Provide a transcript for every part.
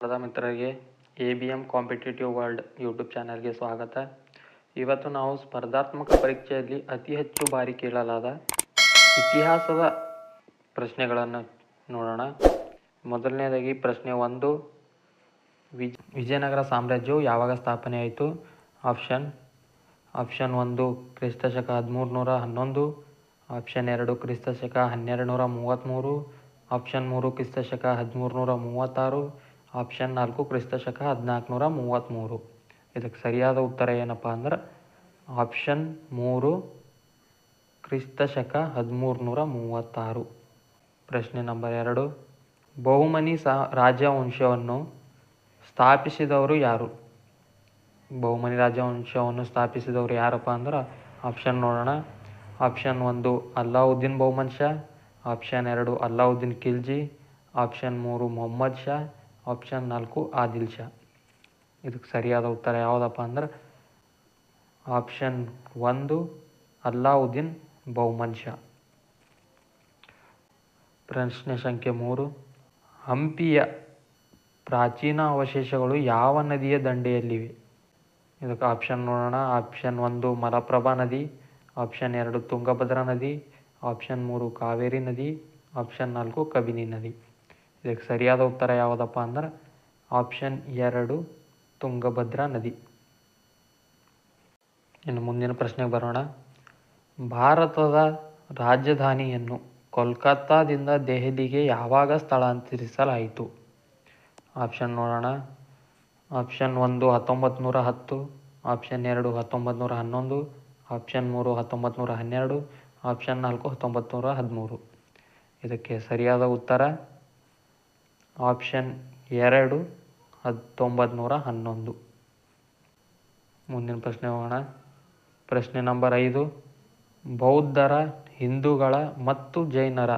ಸ್ಪರ್ಧಾ ಮಿತ್ರರಿಗೆ ABM competitive world YouTube ಚಾನಲ್ಗೆ ಸ್ವಾಗತ. ಇವತ್ತು ನಾವು ಸ್ಪರ್ಧಾತ್ಮಕ ಪರೀಕ್ಷೆಯಲ್ಲಿ ಅತಿ ಹೆಚ್ಚು ಬಾರಿ ಕೇಳಲಾದ ಇತಿಹಾಸದ ಪ್ರಶ್ನೆಗಳನ್ನು ನೋಡೋಣ. ಮೊದಲನೇದಾಗಿ ಪ್ರಶ್ನೆ 1, ವಿಜಯನಗರ ಸಾಮ್ರಾಜ್ಯವು ಯಾವಾಗ ಸ್ಥಾಪನೆ ಆಯಿತು? ಆಪ್ಷನ್ 1 ಕ್ರಿಸ್ತಶಕ 1311, ಆಪ್ಷನ್ 2 ಕ್ರಿಸ್ತಶಕ 1233, ಆಪ್ಷನ್ 3 ಕ್ರಿಸ್ತಶಕ 1336, ಆಪ್ಷನ್ 4 ಕ್ರಿಸ್ತಶಕ 1433. ಇದಕ್ಕೆ ಸರಿಯಾದ ಉತ್ತರ ಏನಪ್ಪ ಅಂದ್ರೆ ಆಪ್ಷನ್ 3 ಕ್ರಿಸ್ತಶಕ 1336. ಪ್ರಶ್ನೆ ನಂಬರ್ 2, ಬಹುಮನಿ ರಾಜವಂಶವನ್ನು ಸ್ಥಾಪಿಸಿದವರು ಯಾರು? ಬಹುಮನಿ ರಾಜವಂಶವನ್ನು ಸ್ಥಾಪಿಸಿದವರು ಯಾರಪ್ಪ ಅಂದ್ರೆ ಆಪ್ಷನ್ ನೋಡೋಣ. Option 1 Allauddin Bahman Shah, option 2 Allauddin Khilji, option 3 Mohammed Shah, option 4 Adil Shah. ಇದಕ್ಕೆ ಸರಿಯಾದ ಉತ್ತರ ಯಾವುದಪ್ಪ ಅಂದ್ರೆ ಆಪ್ಷನ್ 1 ಅಲ್ಲಾವುದ್ದೀನ್ ಬಹುಮನ್ ಶಾ. ಪ್ರಶ್ನೆ ಸಂಖ್ಯೆ 3, ಹಂಪಿಯ ಪ್ರಾಚೀನ ಅವಶೇಷಗಳು ಯಾವ ನದಿಯ ದಂಡೆಯಲ್ಲಿವೆ? ಇದಕ್ಕೆ ಆಪ್ಷನ್ ನೋಡೋಣ. ಆಪ್ಷನ್ 1 ಮಲಪ್ರಭಾ ನದಿ, ಆಪ್ಷನ್ 2 ತುಂಗಭದ್ರಾ ನದಿ, ಆಪ್ಷನ್ 3 ಕಾವೇರಿ ನದಿ, ಆಪ್ಷನ್ 4 ಕಬಿನಿ ನದಿ. ಇದಕ್ಕೆ ಸರಿಯಾದ ಉತ್ತರ ಯಾವುದಪ್ಪ ಅಂದ್ರೆ ಆಪ್ಷನ್ 2 ತುಂಗಭದ್ರಾ ನದಿ. ಇನ್ನು ಮುಂದಿನ ಪ್ರಶ್ನೆಗೆ ಬರೋಣ. ಭಾರತದ ರಾಜಧಾನಿಯನ್ನು ಕೋಲ್ಕತ್ತಾದಿಂದ ದೆಹಲಿಗೆ ಯಾವಾಗ ಸ್ಥಳಾಂತರಿಸಲಾಯಿತು? ಆಪ್ಷನ್ ನೋಡೋಣ. Option 1 1910, option 2 1911, option 3 1912, option 4 1913. ಇದಕ್ಕೆ ಸರಿಯಾದ ಉತ್ತರ ಆಪ್ಷನ್ 2 1911. ಮುಂದಿನ ಪ್ರಶ್ನೆ ಹೋಗೋಣ. ಪ್ರಶ್ನೆ ನಂಬರ್ 5, ಬೌದ್ಧರ, ಹಿಂದೂಗಳ ಮತ್ತು ಜೈನರ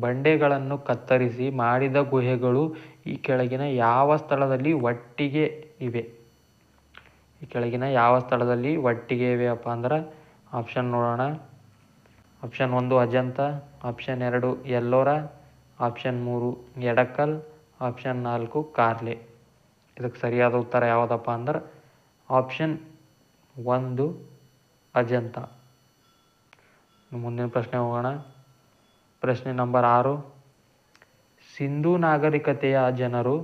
ಬಂಡೆಗಳನ್ನು ಕತ್ತರಿಸಿ ಮಾಡಿದ ಗುಹೆಗಳು ಈ ಕೆಳಗಿನ ಯಾವ ಸ್ಥಳದಲ್ಲಿ ಒಟ್ಟಿಗೆ ಇವೆ? ಈ ಕೆಳಗಿನ ಯಾವ ಸ್ಥಳದಲ್ಲಿ ಒಟ್ಟಿಗೆ ಇವೆಯಪ್ಪ ಅಂದ್ರೆ ಆಪ್ಷನ್ ನೋಡೋಣ. Option 1 Ajanta, option 2 Ellora, option 3 Edakkal, option 4 Karle. ಇದಕ್ಕೆ ಸರಿಯಾದ ಉತ್ತರ ಯಾವುದಪ್ಪ ಅಂದ್ರೆ ಆಪ್ಷನ್ 1 ಅಜಂತ. ಮುಂದಿನ ಪ್ರಶ್ನೆ ಹೋಗೋಣ. ಪ್ರಶ್ನೆ ನಂಬರ್ 6, ಸಿಂಧೂ ನಾಗರಿಕತೆಯ ಜನರು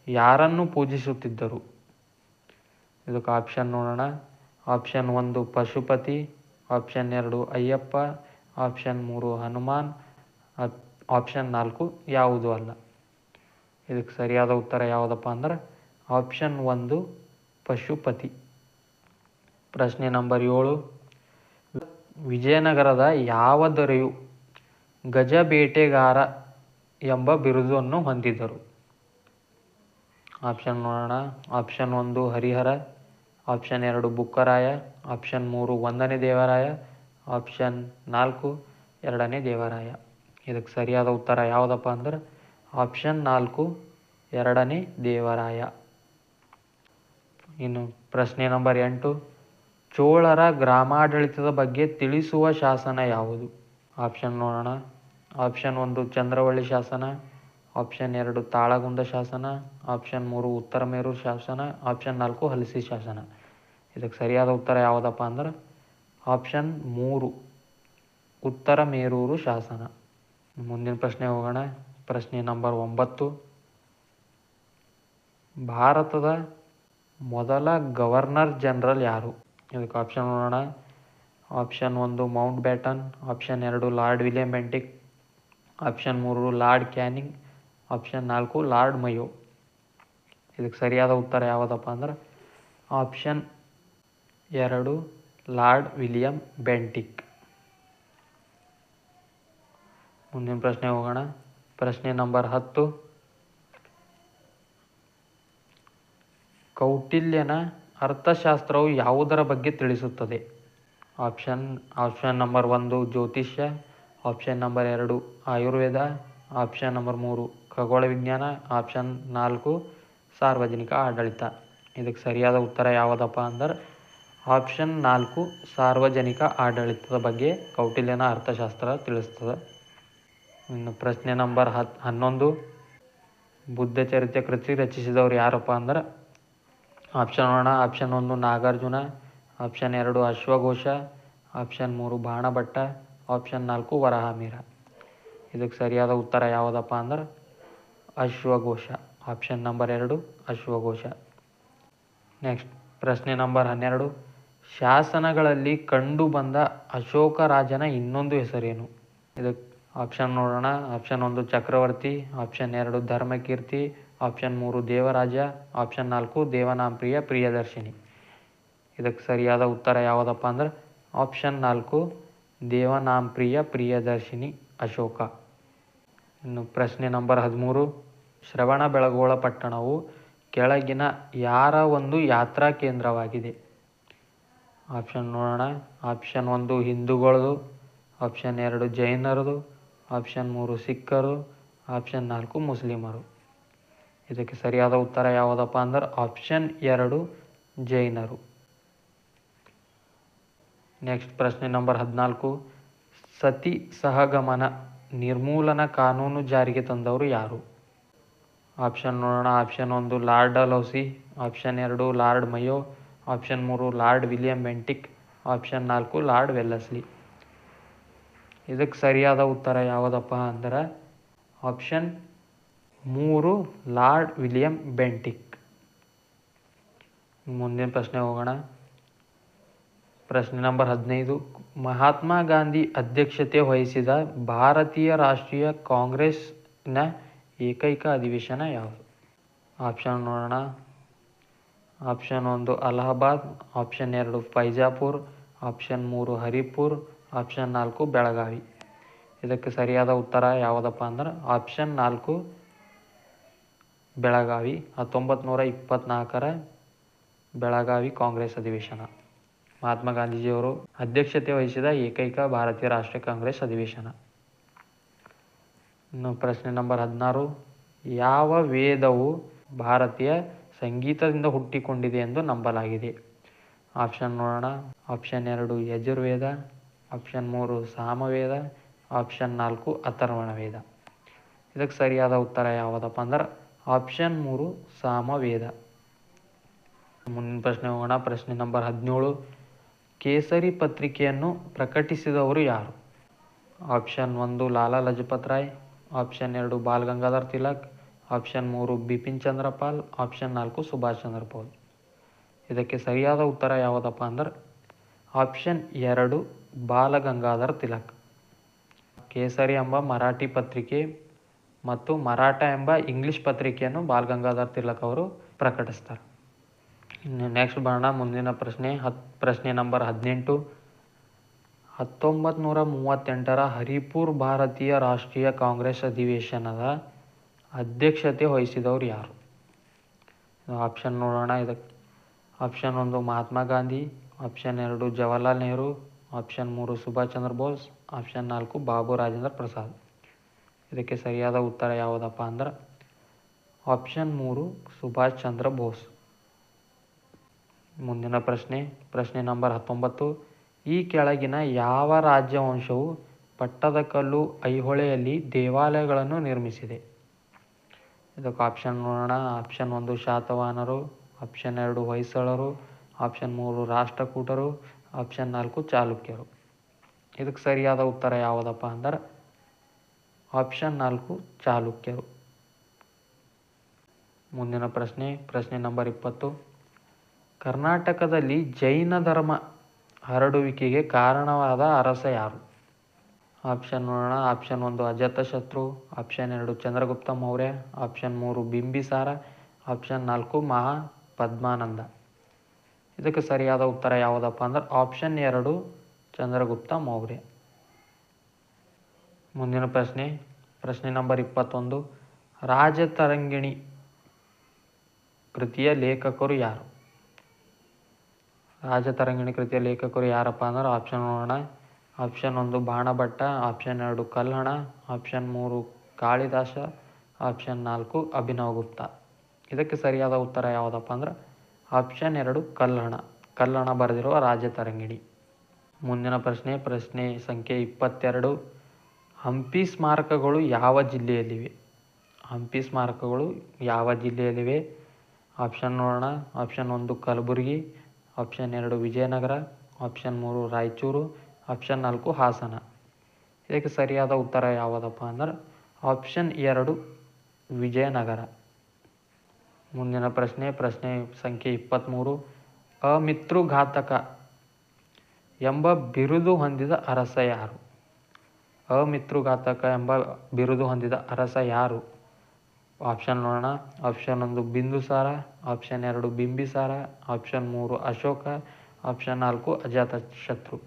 ಯಾರನ್ನು ಪೂಜಿಸುತ್ತಿದ್ದರು? ಇದಕ್ಕೆ ಆಪ್ಷನ್ ನೋಡೋಣ. Option 1 Pashupati, option 2 Ayyappa, option 3 Hanuman, option 4 ಯಾವುದೂ ಅಲ್ಲ. ಇದಕ್ಕೆ ಸರಿಯಾದ ಉತ್ತರ ಯಾವುದಪ್ಪ ಅಂದ್ರೆ ಆಪ್ಷನ್ 1 ಪಶುಪತಿ. ಪ್ರಶ್ನೆ ನಂಬರ್ 7, ವಿಜಯನಗರದ ಯಾವ ದೊರೆಯು ಗಜಬೇಟೆಗಾರ ಎಂಬ ಬಿರುದನ್ನು ಹೊಂದಿದರು? ಆಪ್ಷನ್ ನೋಡೋಣ. Option 1 Harihara, option 2 Bukkaraya, option 3 ಒಂದನೇ ದೇವರಾಯ, ಆಪ್ಷನ್ 4 ಎರಡನೇ ದೇವರಾಯ. ಇದಕ್ಕೆ ಸರಿಯಾದ ಉತ್ತರ ಯಾವುದಪ್ಪ ಅಂದ್ರೆ ಆಪ್ಷನ್ 4 ಎರಡನೇ ದೇವರಾಯ. ಇನ್ನು ಪ್ರಶ್ನೆ ನಂಬರ್ 8, ಚೋಳರ ಗ್ರಾಮಾಡಳಿತದ ಬಗ್ಗೆ ತಿಳಿಸುವ ಶಾಸನ ಯಾವುದು? ಆಪ್ಷನ್ ನೋಡೋಣ. ಆಪ್ಷನ್ 1 ಚಂದ್ರವಳ್ಳಿ ಶಾಸನ, ಆಪ್ಷನ್ 2 ತಾಳಗುಂದ ಶಾಸನ, ಆಪ್ಷನ್ 3 ಉತ್ತರ ಮೇರೂರು ಶಾಸನ, ಆಪ್ಷನ್ 4 ಹಲಸಿ ಶಾಸನ. ಇದಕ್ಕೆ ಸರಿಯಾದ ಉತ್ತರ ಯಾವುದಪ್ಪ ಅಂದ್ರೆ ಆಪ್ಷನ್ 3 ಉತ್ತರ ಮೇರೂರು ಶಾಸನ. ಮುಂದಿನ ಪ್ರಶ್ನೆ ಹೋಗೋಣ. ಪ್ರಶ್ನೆ ನಂಬರ್ 9, ಭಾರತದ ಮೊದಲ ಗವರ್ನರ್ ಜನರಲ್ ಯಾರು? ಇದಕ್ಕೆ ಆಪ್ಷನ್ ನೋಡೋಣ. Option 1 Mountbatten, option 2 lord William Bentinck, option 3 lord Canning, option 4 lord Mayo. ಇದಕ್ಕೆ ಸರಿಯಾದ ಉತ್ತರ ಯಾವುದಪ್ಪ ಅಂದ್ರೆ ಆಪ್ಷನ್ 2 ಲಾರ್ಡ್ ವಿಲಿಯಂ ಬೆಂಟಿಕ್. ಮುಂದಿನ ಪ್ರಶ್ನೆ ಹೋಗೋಣ. ಪ್ರಶ್ನೆ ನಂಬರ್ 10, ಕೌಟಿಲ್ಯನ ಅರ್ಥಶಾಸ್ತ್ರವು ಯಾವುದರ ಬಗ್ಗೆ ತಿಳಿಸುತ್ತದೆ? ಆಪ್ಷನ್ ನಂಬರ್ 1 ಜ್ಯೋತಿಷ್ಯ, option number 2 Ayurveda, option number 3 ಖಗೋಳ ವಿಜ್ಞಾನ, ಆಪ್ಷನ್ 4 ಸಾರ್ವಜನಿಕ ಆಡಳಿತ. ಇದಕ್ಕೆ ಸರಿಯಾದ ಉತ್ತರ ಯಾವುದಪ್ಪ ಅಂದ್ರೆ ಆಪ್ಷನ್ 4 ಸಾರ್ವಜನಿಕ ಆಡಳಿತದ ಬಗ್ಗೆ ಕೌಟಿಲ್ಯನ ಅರ್ಥಶಾಸ್ತ್ರ ತಿಳಿಸ್ತದೆ. ಇನ್ನು ಪ್ರಶ್ನೆ ನಂಬರ್ 11, ಬುದ್ಧ ಚರಿತ್ರೆ ಕೃತಿ ರಚಿಸಿದವರು ಯಾರಪ್ಪ ಅಂದ್ರೆ ಆಪ್ಷನ್ ನೋಡೋಣ. ಆಪ್ಷನ್ 1 ನಾಗಾರ್ಜುನ, ಆಪ್ಷನ್ 2 ಅಶ್ವಘೋಷ, ಆಪ್ಷನ್ 3 ಬಾಣಭಟ್ಟ, ಆಪ್ಷನ್ 4 ವರಾಹಮಿಹಿರ. ಇದಕ್ಕೆ ಸರಿಯಾದ ಉತ್ತರ ಯಾವುದಪ್ಪ ಅಂದ್ರೆ ಅಶ್ವಘೋಷ. ಆಪ್ಷನ್ ನಂಬರ್ 2 ಅಶ್ವಘೋಷ. ನೆಕ್ಸ್ಟ್ ಪ್ರಶ್ನೆ ನಂಬರ್ 12. ಶಾಸನಗಳಲ್ಲಿ ಕಂಡು ಬಂದ ಅಶೋಕ ರಾಜನ ಇನ್ನೊಂದು ಹೆಸರೇನು? ಇದಕ್ಕೆ ಆಪ್ಷನ್ ನೋಡೋಣ. Option 1 Chakravarti, option 2 Dharmakirti, option 3 Devaraja, option 4 Devanampriya Priyadarshini. ಇದಕ್ಕೆ ಸರಿಯಾದ ಉತ್ತರ ಯಾವುದಪ್ಪ ಅಂದ್ರೆ ಆಪ್ಷನ್ 4 ದೇವನಾಂಪ್ರಿಯ ಪ್ರಿಯದರ್ಶಿನಿ ಅಶೋಕ. ಇನ್ನು ಪ್ರಶ್ನೆ ನಂಬರ್ 13. ಶ್ರವಣಬೆಳಗೊಳ ಪಟ್ಟಣವು ಕೆಳಗಿನ ಯಾರ ಒಂದು ಯಾತ್ರಾ ಕೇಂದ್ರವಾಗಿದೆ? ಆಪ್ಷನ್ ನೋಡೋಣ. ಆಪ್ಷನ್ 1 ಹಿಂದೂಗಳದು, ಆಪ್ಷನ್ 2 ಜೈನರದು, ಆಪ್ಷನ್ 3 ಸಿಖ್ಖರು, ಆಪ್ಷನ್ 4 ಮುಸ್ಲಿಮರು. ಇದಕ್ಕೆ ಸರಿಯಾದ ಉತ್ತರ ಯಾವುದಪ್ಪ ಅಂದ್ರೆ ಆಪ್ಷನ್ 2 ಜೈನರು. ನೆಕ್ಸ್ಟ್ ಪ್ರಶ್ನೆ ನಂಬರ್ 14. ಸತಿ ಸಹಗಮನ ನಿರ್ಮೂಲನಾ ಕಾನೂನು ಜಾರಿಗೆ ತಂದವರು ಯಾರು? ಆಪ್ಷನ್ ನೋಡೋಣ. Option 1 lord Dalhousie, option 2 lord Mayo, option 3 lord William Bentinck, option 4 lord Wellesley. ಇದಕ್ಕೆ ಸರಿಯಾದ ಉತ್ತರ ಯಾವುದಪ್ಪ ಅಂದ್ರೆ ಆಪ್ಷನ್ 3 ಲಾರ್ಡ್ ವಿಲಿಯಂ ಬೆಂಟಿಕ್. ಮುಂದಿನ ಪ್ರಶ್ನೆ ಹೋಗೋಣ. ಪ್ರಶ್ನೆ ನಂಬರ್ 15. ಮಹಾತ್ಮ ಗಾಂಧಿ ಅಧ್ಯಕ್ಷತೆ ವಹಿಸಿದ ಭಾರತೀಯ ರಾಷ್ಟ್ರೀಯ ಕಾಂಗ್ರೆಸ್ನ ಏಕೈಕ ಅಧಿವೇಶನ ಯಾವುದು? ಆಪ್ಷನ್ ನೋಡೋಣ. Option 1 Allahabad, option 2 Faizapur, option 3 Haripur, option 4 Belagavi. ಇದಕ್ಕೆ ಸರಿಯಾದ ಉತ್ತರ ಯಾವುದಪ್ಪ ಅಂದ್ರೆ ಆಪ್ಷನ್ 4 ಬೆಳಗಾವಿ. 1924ರ ಬೆಳಗಾವಿ ಕಾಂಗ್ರೆಸ್ ಅಧಿವೇಶನ ಮಹಾತ್ಮ ಗಾಂಧೀಜಿಯವರು ಅಧ್ಯಕ್ಷತೆ ವಹಿಸಿದ ಏಕೈಕ ಭಾರತೀಯ ರಾಷ್ಟ್ರೀಯ ಕಾಂಗ್ರೆಸ್ ಅಧಿವೇಶನ. ಇನ್ನು ಪ್ರಶ್ನೆ ನಂಬರ್ 16. ಯಾವ ವೇದವು ಭಾರತೀಯ ಸಂಗೀತದಿಂದ ಹುಟ್ಟಿಕೊಂಡಿದೆ ಎಂದು ನಂಬಲಾಗಿದೆ? ಆಪ್ಷನ್ ನೋಡೋಣ. Option 2 Yajurveda, option 3 Samaveda, option 4 Atharvana Veda. ಇದಕ್ಕೆ ಸರಿಯಾದ ಉತ್ತರ ಯಾವುದಪ್ಪ ಅಂದ್ರೆ ಆಪ್ಷನ್ 3 ಸಾಮವೇದ. ಮುಂದಿನ ಪ್ರಶ್ನೆ ಹೋಗೋಣ. ಪ್ರಶ್ನೆ ನಂಬರ್ 17. ಕೇಸರಿ ಪತ್ರಿಕೆಯನ್ನು ಪ್ರಕಟಿಸಿದವರು ಯಾರು? Option 1 Lala Lajpat Rai, option 2 Bal Gangadhar Tilak, option 3 Bipin Chandra Pal, option 4 Subhash Chandra Bose. ಇದಕ್ಕೆ ಸರಿಯಾದ ಉತ್ತರ ಯಾವುದಪ್ಪ ಅಂದ್ರೆ ಆಪ್ಷನ್ 2 ಬಾಲ ಗಂಗಾಧರ್ ತಿಲಕ್. ಕೇಸರಿ ಎಂಬ ಮರಾಠಿ ಪತ್ರಿಕೆ ಮತ್ತು ಮರಾಠ ಎಂಬ ಇಂಗ್ಲಿಷ್ ಪತ್ರಿಕೆಯನ್ನು ಬಾಲ್ ಗಂಗಾಧರ್ ತಿಲಕ್ ಅವರು ಪ್ರಕಟಿಸ್ತಾರೆ. ನೆಕ್ಸ್ಟ್ ಬರೋಣ ಮುಂದಿನ ಪ್ರಶ್ನೆ. ಪ್ರಶ್ನೆ ನಂಬರ್ 18. 1938ರ ಹರಿಪುರ್ ಭಾರತೀಯ ರಾಷ್ಟ್ರೀಯ ಕಾಂಗ್ರೆಸ್ ಅಧಿವೇಶನದ ಅಧ್ಯಕ್ಷತೆ ವಹಿಸಿದವರು ಯಾರು? ಆಪ್ಷನ್ ನೋಡೋಣ. ಇದಕ್ಕೆ option 1 Mahatma Gandhi, option 2 Jawaharlal Nehru, option 3 Subhash Chandra Bose, option 4 Babu Rajendra Prasad. ಇದಕ್ಕೆ ಸರಿಯಾದ ಉತ್ತರ ಯಾವುದಪ್ಪ ಅಂದ್ರೆ ಆಪ್ಷನ್ 3 ಸುಭಾಷ್ ಚಂದ್ರ ಬೋಸ್. ಮುಂದಿನ ಪ್ರಶ್ನೆ ನಂಬರ್ 19. ಈ ಕೆಳಗಿನ ಯಾವ ರಾಜವಂಶವು ಪಟ್ಟದಕಲ್ಲು ಐಹೊಳೆಯಲ್ಲಿ ದೇವಾಲಯಗಳನ್ನು ನಿರ್ಮಿಸಿದೆ? ಇದಕ್ಕೆ ಆಪ್ಷನ್ ನೋಡೋಣ. ಆಪ್ಷನ್ 1 ಶಾತವಾಹನರು, ಆಪ್ಷನ್ 2 ಹೊಯ್ಸಳರು, ಆಪ್ಷನ್ 3 ರಾಷ್ಟ್ರಕೂಟರು, ಆಪ್ಷನ್ 4 ಚಾಲುಕ್ಯರು. ಇದಕ್ಕೆ ಸರಿಯಾದ ಉತ್ತರ ಯಾವುದಪ್ಪ ಅಂದ್ರೆ ಆಪ್ಷನ್ 4 ಚಾಲುಕ್ಯರು. ಮುಂದಿನ ಪ್ರಶ್ನೆ ನಂಬರ್ 20. ಕರ್ನಾಟಕದಲ್ಲಿ ಜೈನ ಧರ್ಮ ಹರಡುವಿಕೆಗೆ ಕಾರಣವಾದ ಅರಸ ಯಾರು? ಆಪ್ಷನ್ ನೋಡೋಣ. Option 1 Ajatashatru, option 2 Chandragupta Maurya, option 3 Bimbisara, option 4 Maha Padmananda. ಇದಕ್ಕೆ ಸರಿಯಾದ ಉತ್ತರ ಯಾವುದಪ್ಪ ಅಂದ್ರೆ ಆಪ್ಷನ್ 2 ಚಂದ್ರಗುಪ್ತ ಮೌರ್ಯ. ಮುಂದಿನ ಪ್ರಶ್ನೆ ನಂಬರ್ 21. ರಾಜತರಂಗಿಣಿ ಕೃತಿಯ ಲೇಖಕರು ಯಾರು? ರಾಜತರಂಗಿಣಿ ಕೃತಿಯ ಲೇಖಕರು ಯಾರಪ್ಪ ಅಂದ್ರೆ ಆಪ್ಷನ್ ನೋಡೋಣ. Option 1 Banabhatta, option 2 Kalhana, option 3 Kalidasa, option 4 Abhinavagupta. ಇದಕ್ಕೆ ಸರಿಯಾದ ಉತ್ತರ ಯಾವುದಪ್ಪ ಅಂದ್ರೆ ಆಪ್ಷನ್ 2 ಕಲ್ಹಣ ಬರೆದಿರುವ ರಾಜತರಂಗಿಣಿ. ಮುಂದಿನ ಪ್ರಶ್ನೆ ಸಂಖ್ಯೆ 22. ಹಂಪಿ ಸ್ಮಾರಕಗಳು ಯಾವ ಜಿಲ್ಲೆಯಲ್ಲಿವೆ? ಹಂಪಿ ಸ್ಮಾರಕಗಳು ಯಾವ ಜಿಲ್ಲೆಯಲ್ಲಿವೆ? ಆಪ್ಷನ್ ನೋಡೋಣ. Option 1 Kalaburagi, option 2 Vijayanagara, option 3 Raichur, option 4 Hassan. ಇದಕ್ಕೆ ಸರಿಯಾದ ಉತ್ತರ ಯಾವುದಪ್ಪ ಅಂದ್ರೆ ಆಪ್ಷನ್ 2 ವಿಜಯನಗರ. ಮುಂದಿನ ಪ್ರಶ್ನೆ ಸಂಖ್ಯೆ 23. ಅಮಿತೃಘಾತಕ ಎಂಬ ಬಿರುದು ಹೊಂದಿದ ಅರಸ ಯಾರು? ಅಮಿತೃಘಾತಕ ಎಂಬ ಬಿರುದು ಹೊಂದಿದ ಅರಸ ಯಾರು? ಆಪ್ಷನ್ ನೋಡೋಣ. Option 1 Bindusara, option 2 Bimbisara, option 3 Ashoka, option 4 ಅಜಾತಶತ್ರು.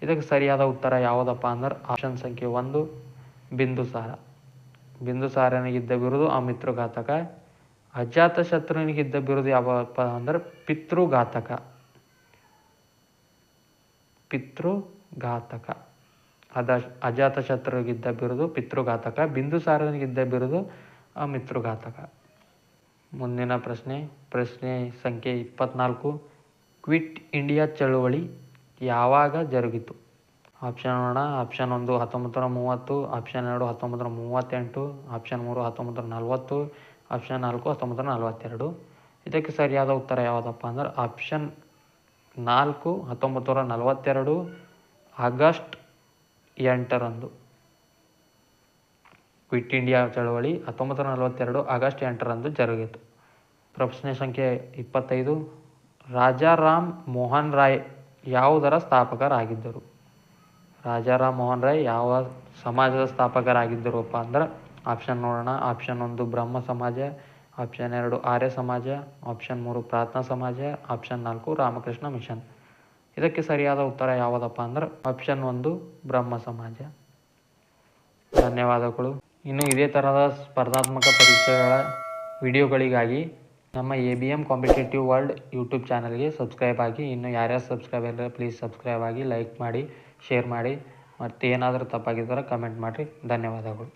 ಇದಕ್ಕೆ ಸರಿಯಾದ ಉತ್ತರ ಯಾವುದಪ್ಪ ಅಂದ್ರೆ ಆಪ್ಷನ್ ಸಂಖ್ಯೆ 1 ಬಿಂದುಸಾರ. ಬಿಂದುಸಾರನಿಗಿದ್ದ ಬಿರುದು ಅಮಿತೃಘಾತಕ. ಅಜಾತಶತ್ರುವಿನಿಗಿದ್ದ ಬಿರುದು ಯಾವಪ್ಪ ಅಂದ್ರೆ ಪಿತೃಘಾತಕ. ಅಜಾತಶತ್ರುವಿಗಿದ್ದ ಬಿರುದು ಪಿತೃಘಾತಕ, ಬಿಂದುಸಾರನಿಗಿದ್ದ ಬಿರುದು ಅಮಿತೃಘಾತಕ. ಮುಂದಿನ ಪ್ರಶ್ನೆ ಸಂಖ್ಯೆ 24. ಕ್ವಿಟ್ ಇಂಡಿಯಾ ಚಳುವಳಿ ಯಾವಾಗ ಜರುಗಿತು? ಆಪ್ಷನ್ ನೋಡೋಣ. Option 1 1930, option 2 1938, option 3 1940, option 4 1942. ಇದಕ್ಕೆ ಸರಿಯಾದ ಉತ್ತರ ಯಾವುದಪ್ಪ ಅಂದ್ರೆ ಆಪ್ಷನ್ 4 1942 ಆಗಸ್ಟ್ 8ರಂದು. ಕ್ವಿಟ್ ಇಂಡಿಯಾ ಚಳವಳಿ 1942 ಆಗಸ್ಟ್ 8ರಂದು ಜರುಗಿತು. ಪ್ರಶ್ನೆ ಸಂಖ್ಯೆ 25. ರಾಜಾರಾಮ್ ಮೋಹನ್ ರಾಯ್ ಯಾವುದರ ಸ್ಥಾಪಕರಾಗಿದ್ದರು? ರಾಜಾರಾಮ್ ಮೋಹನ್ ರಾಯ್ ಯಾವ ಸಮಾಜದ ಸ್ಥಾಪಕರಾಗಿದ್ದರಪ್ಪ ಅಂದ್ರೆ ಆಪ್ಷನ್ ನೋಡೋಣ. ಆಪ್ಷನ್ 1 ಬ್ರಹ್ಮ ಸಮಾಜ, ಆಪ್ಷನ್ 2 ಆರ್ಯ ಸಮಾಜ, ಆಪ್ಷನ್ 3 ಪ್ರಾರ್ಥನಾ ಸಮಾಜ, ಆಪ್ಷನ್ 4 ರಾಮಕೃಷ್ಣ ಮಿಷನ್. ಇದಕ್ಕೆ ಸರಿಯಾದ ಉತ್ತರ ಯಾವುದಪ್ಪ ಅಂದ್ರೆ ಆಪ್ಷನ್ 1 ಬ್ರಹ್ಮ ಸಮಾಜ. ಧನ್ಯವಾದಗಳು. ಇನ್ನು ಇದೇ ಥರದ ಸ್ಪರ್ಧಾತ್ಮಕ ಪರೀಕ್ಷೆಗಳ ವಿಡಿಯೋಗಳಿಗಾಗಿ ನಮ್ಮ ABM ಕಾಂಪಿಟೇಟಿವ್ ವರ್ಲ್ಡ್ ಯೂಟ್ಯೂಬ್ ಚಾನಲ್ಗೆ ಸಬ್ಸ್ಕ್ರೈಬ್ ಆಗಿ. ಇನ್ನು ಯಾರ್ಯಾರು ಸಬ್ಸ್ಕ್ರೈಬ್ ಇಲ್ಲ ಪ್ಲೀಸ್ ಸಬ್ಸ್ಕ್ರೈಬ್ ಆಗಿ, ಲೈಕ್ ಮಾಡಿ, ಶೇರ್ ಮಾಡಿ. ಮತ್ತು ಏನಾದರೂ ತಪ್ಪಾಗಿದ್ದರೆ ಕಮೆಂಟ್ ಮಾಡಿರಿ. ಧನ್ಯವಾದಗಳು.